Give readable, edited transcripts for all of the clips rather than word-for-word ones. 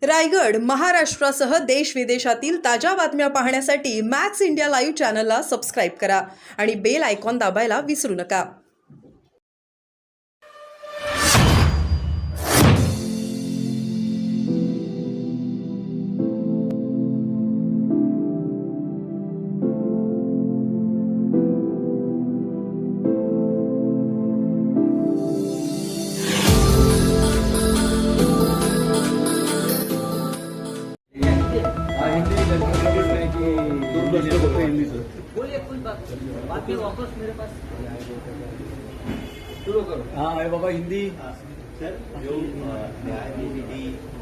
रायगड, महाराष्ट्रासह देश विदेशातील ताज्या बातम्या पाहण्यासाठी मॅक्स इंडिया लाईव्ह चॅनलला सबस्क्राईब करा आणि बेल आयकॉन दाबायला विसरू नका. बोलिए कुछ बात फिर वापस मेरे पास शुरू करो. हाँ अरे बाबा हिंदी. सर जो न्यायाधीश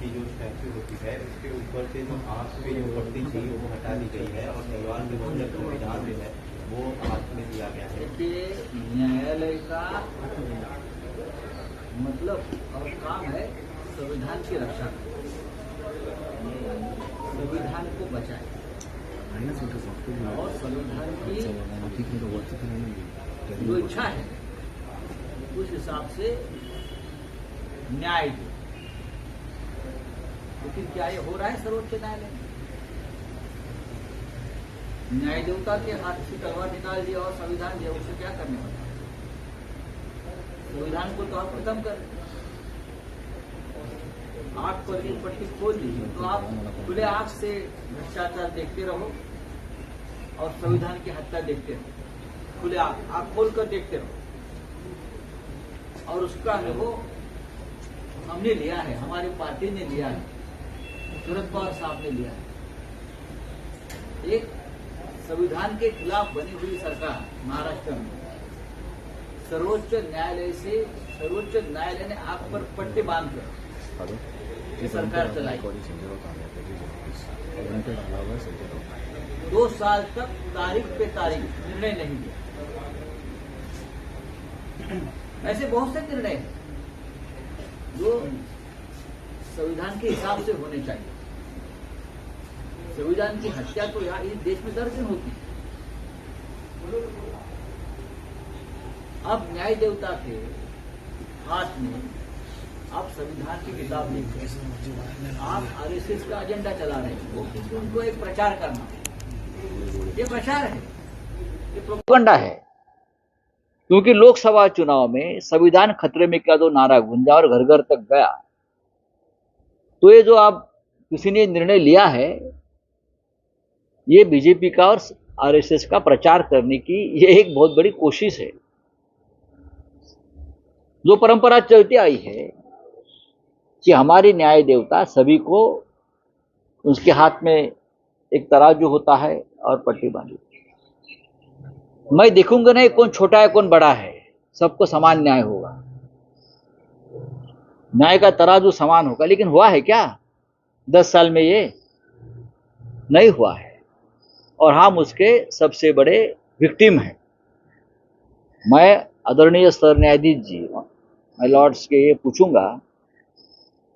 की जो स्टैचू होती है उसके ऊपर से जो आंख पे जो पट्टी थी वो हटा दी गई है और तलवार के बदले संविधान जो है वो हाथ में दिया गया है. देखिए, न्यायालय का मतलब और काम है संविधान की रक्षा करना, संविधान को बचाए और संविधान की जो इच्छा है उस हिसाब से न्याय दे. लेकिन क्या ये हो रहा है सर्वोच्च न्यायालय में? न्याय देवता के हाथ से तलवार निकाल दिया और संविधान दिया, उसे क्या करने वाला? संविधान को तो आप खत्म कर, आंख पर की पट्टी खोल दीजिए तो आप खुले आंख से भ्रष्टाचार देखते रहो और संविधान की हत्या देखते रहो. खुले आंख खोलकर देखते रहो और उसका अनुभव हमने लिया है, हमारी पार्टी ने लिया है, शरद पवार साहब ने लिया है. एक संविधान के खिलाफ बनी हुई सरकार महाराष्ट्र में सर्वोच्च न्यायालय ने आंख पर पट्टे बांधकर सरकार चलाई. 2 साल तक तारीख पे तारीख निर्णय नहीं लिया. ऐसे बहुत से निर्णय हैं जो संविधान के हिसाब से होने चाहिए. संविधान की हत्या तो यहाँ इस देश में 10 दिन होती है. अब न्याय देवता के हाथ में आप संविधान की किताब लिखते हैं, आप आरएसएस का एजेंडा चला रहे हैं, उनको एक प्रचार करना, ये प्रचार है, ये प्रोपेगेंडा है. क्योंकि लोकसभा चुनाव में संविधान खतरे में का जो नारा गूंजा और घर घर तक गया, तो ये जो आप किसी ने निर्णय लिया है ये बीजेपी का और आरएसएस का प्रचार करने की ये एक बहुत बड़ी कोशिश है. जो परंपरा चलती आई है कि हमारी न्याय देवता सभी को उसके हाथ में एक तराजू होता है और पट्टी बांधी. मैं देखूंगा नहीं कौन छोटा है कौन बड़ा है, सबको समान न्याय होगा, न्याय का तराजू समान होगा. लेकिन हुआ है क्या 10 साल में? ये नहीं हुआ है और हम उसके सबसे बड़े विक्टिम हैं. मैं आदरणीय सर न्यायाधीश जी, मैं लॉर्ड्स के ये पूछूंगा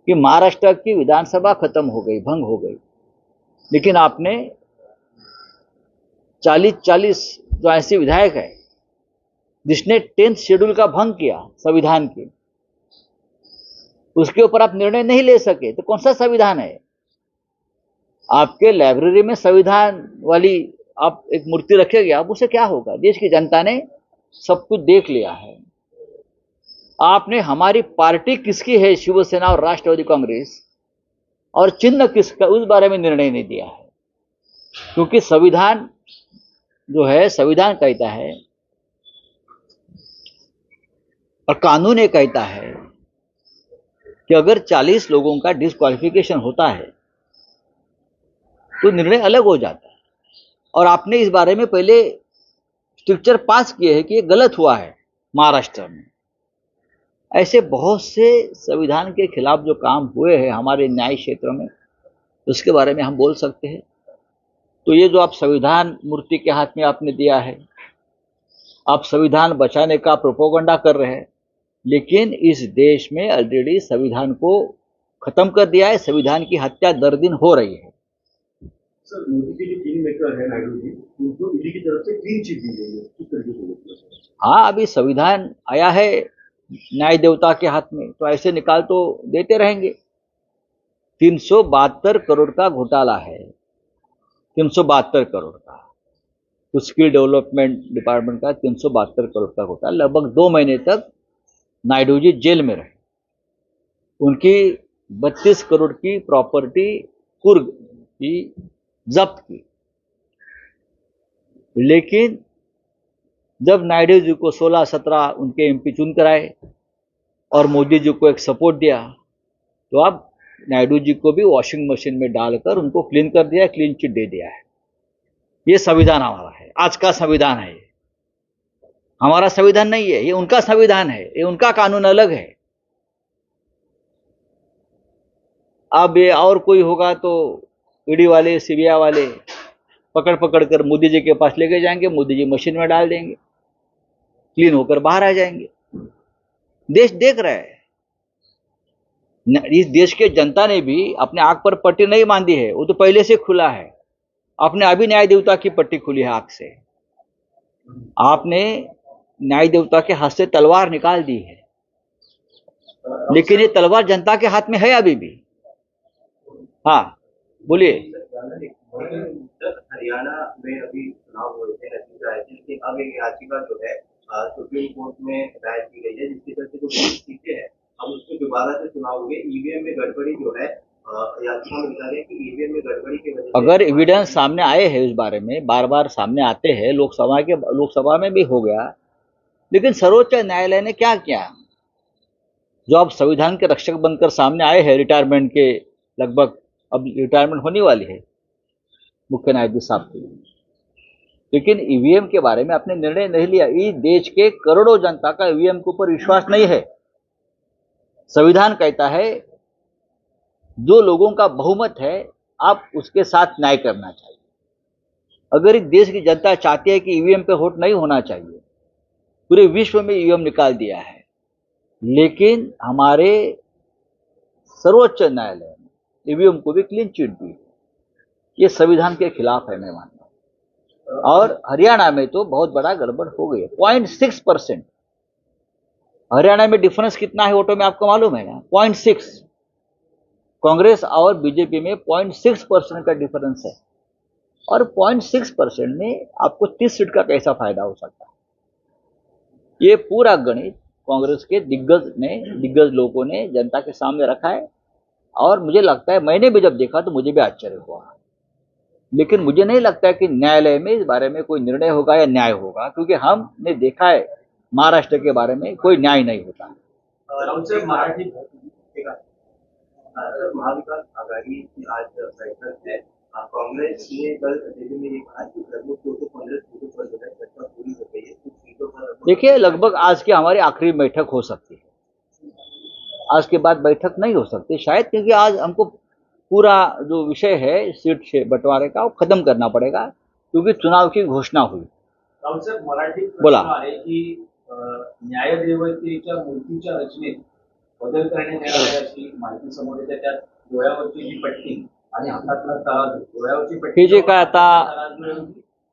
कि महाराष्ट्र की विधानसभा खत्म हो गई, भंग हो गई, लेकिन आपने 40 जो ऐसे विधायक है जिसने 10th शेड्यूल का भंग किया संविधान के, उसके ऊपर आप निर्णय नहीं ले सके तो कौन सा संविधान है? आपके लाइब्रेरी में संविधान वाली आप एक मूर्ति रखेंगे, आप उसे क्या होगा? देश की जनता ने सब कुछ देख लिया है. आपने हमारी पार्टी किसकी है, शिवसेना और राष्ट्रवादी कांग्रेस, और चिन्ह किसका, उस बारे में निर्णय नहीं दिया है. क्योंकि संविधान जो है, संविधान कहता है और कानून ये कहता है कि अगर 40 लोगों का डिस्क्वालिफिकेशन होता है तो निर्णय अलग हो जाता है. और आपने इस बारे में पहले स्ट्रिक्चर पास किए हैं कि ये गलत हुआ है महाराष्ट्र में. ऐसे बहुत से संविधान के खिलाफ जो काम हुए हैं हमारे न्याय क्षेत्र में, उसके बारे में हम बोल सकते हैं. तो ये जो आप संविधान मूर्ति के हाथ में आपने दिया है, आप संविधान बचाने का प्रोपेगेंडा कर रहे हैं, लेकिन इस देश में ऑलरेडी संविधान को खत्म कर दिया है. संविधान की हत्या दर दिन हो रही है. Sir Modi ji king maker है नायडू जी, उनको ईडी की तरफ से क्लीन चिट दी गई है, किस तरीके से देखते हैं? हाँ, अभी संविधान आया है न्याय देवता के हाथ में, तो ऐसे निकाल तो देते रहेंगे. 372 करोड़ का घोटाला है, 372 करोड़ का। तो स्किल डेवलपमेंट डिपार्टमेंट का 372 करोड़ का घोटाला। लगभग 2 महीने तक नायडू जी जेल में रहे। उनकी 32 करोड़ की प्रॉपर्टी कुर्ग की जब्त की। लेकिन जब नायडू जी को 16-17 उनके एमपी चुन कर आए और मोदी जी को एक सपोर्ट दिया, तो अब नायडू जी को भी वॉशिंग मशीन में डालकर उनको क्लीन कर दिया, क्लीन चिट दे दिया है। ये संविधान हमारा है, आज का संविधान है। हमारा संविधान नहीं है, ये उनका संविधान है, ये उनका कानून अलग है। अब ये और कोई होगा तो ईडी वाले, सीबीआई वाले पकड़ पकड़ कर मोदी जी के पास लेके जाएंगे, मोदी जी मशीन में डाल देंगे, क्लीन होकर बाहर आ जाएंगे। देश देख रहा है। इस देश के जनता ने भी अपने आंख पर पट्टी नहीं बांधी है, वो तो पहले से खुला है। आपने अभी न्याय देवता की पट्टी खुली है आंख से। आपने न्याय देवता के हाथ से तलवार निकाल दी है, लेकिन ये तलवार जनता के हाथ में है अभी भी। हाँ बोलिए। हरियाणा में अभी चुनाव हुए थे, नतीजा आए थे, लेकिन अब एक याचिका जो है सुप्रीम कोर्ट में दायर की गई है, जिसकी वजह से जो 20 सीटें हैं अब उसमें दोबारा से चुनाव हुए। ईवीएम में गड़बड़ी जो है, याचिका में बता रहे हैं कि ईवीएम में गड़बड़ी की वजह से अगर एविडेंस सामने आए हैं, इस बारे में बार बार सामने आते हैं, लोकसभा में भी हो गया, लेकिन सर्वोच्च न्यायालय ने क्या किया? जो अब संविधान के रक्षक बनकर सामने आए हैं, रिटायरमेंट के लगभग, अब रिटायरमेंट होने वाली है मुख्य न्यायाधीश साहब की, लेकिन ईवीएम के बारे में आपने निर्णय नहीं लिया। इस देश के करोड़ों जनता का ईवीएम के ऊपर विश्वास नहीं है। संविधान कहता है जो लोगों का बहुमत है आप उसके साथ न्याय करना चाहिए। अगर इस देश की जनता चाहती है कि ईवीएम पे वोट नहीं होना चाहिए, पूरे विश्व में ईवीएम निकाल दिया है, लेकिन हमारे सर्वोच्च न्यायालय ने ईवीएम को भी क्लीन चिट दी है। ये संविधान के खिलाफ है, मैं मानता हूं। और हरियाणा में तो बहुत बड़ा गड़बड़ हो गई है। 0.6%। हरियाणा में डिफरेंस कितना है वोटों में आपको मालूम है ना? 0.6। कांग्रेस और बीजेपी में 0.6% का डिफरेंस है, और 0.6% में आपको 30 सीट का कैसा फायदा हो सकता है? ये पूरा गणित कांग्रेस के दिग्गज लोगों ने जनता के सामने रखा है, और मुझे लगता है, मैंने भी जब देखा तो मुझे भी आश्चर्य हुआ। लेकिन मुझे नहीं लगता है कि न्यायालय में इस बारे में कोई निर्णय होगा या न्याय होगा, क्योंकि हमने देखा है महाराष्ट्र के बारे में कोई न्याय नहीं होता। महाविकास आघाड़ी की आज बैठक है। कांग्रेस ने कल दिल्ली में ये कहा कि लगभग 215 सीटों पर जो है चर्चा पूरी हो गई है। कुछ सीटों पर देखिए, लगभग आज की हमारी आखिरी बैठक हो सकती है। आज के बाद बैठक नहीं हो सकती शायद, क्योंकि आज हमको पूरा जो विषय है सीट से बंटवारे का वो खत्म करना पड़ेगा, क्योंकि चुनाव की घोषणा हुई। मराठी बोला आहे की न्यायदेवतेच्या मूर्तीच्या रचनेत बदल करण्यात येणार आहे अशी माहिती समोर येते। त्यात डोळ्यावरची जी पट्टी आणि हातातला तराजू, डोळ्यावरची पट्टी हे जे काय आता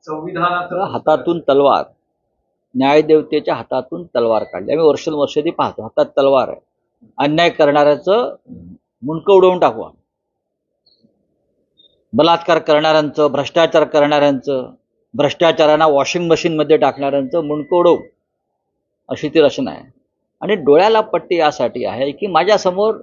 संविधानाचं हातातून तलवार, न्यायदेवतेच्या हातातून तलवार काढली। आम्ही वर्षानुवर्ष ती पाहतो, हातात तलवार आहे। अन्याय करणाऱ्याचं मुंडकं उडवून टाकू, बलात्कार करणाऱ्यांचं, भ्रष्टाचार करणाऱ्यांचं, भ्रष्टाचारांना वॉशिंग मशीनमध्ये टाकणाऱ्यांचं मुंडकं उडवू, अशी ती रचना आहे। आणि डोळ्याला पट्टी यासाठी आहे की माझ्यासमोर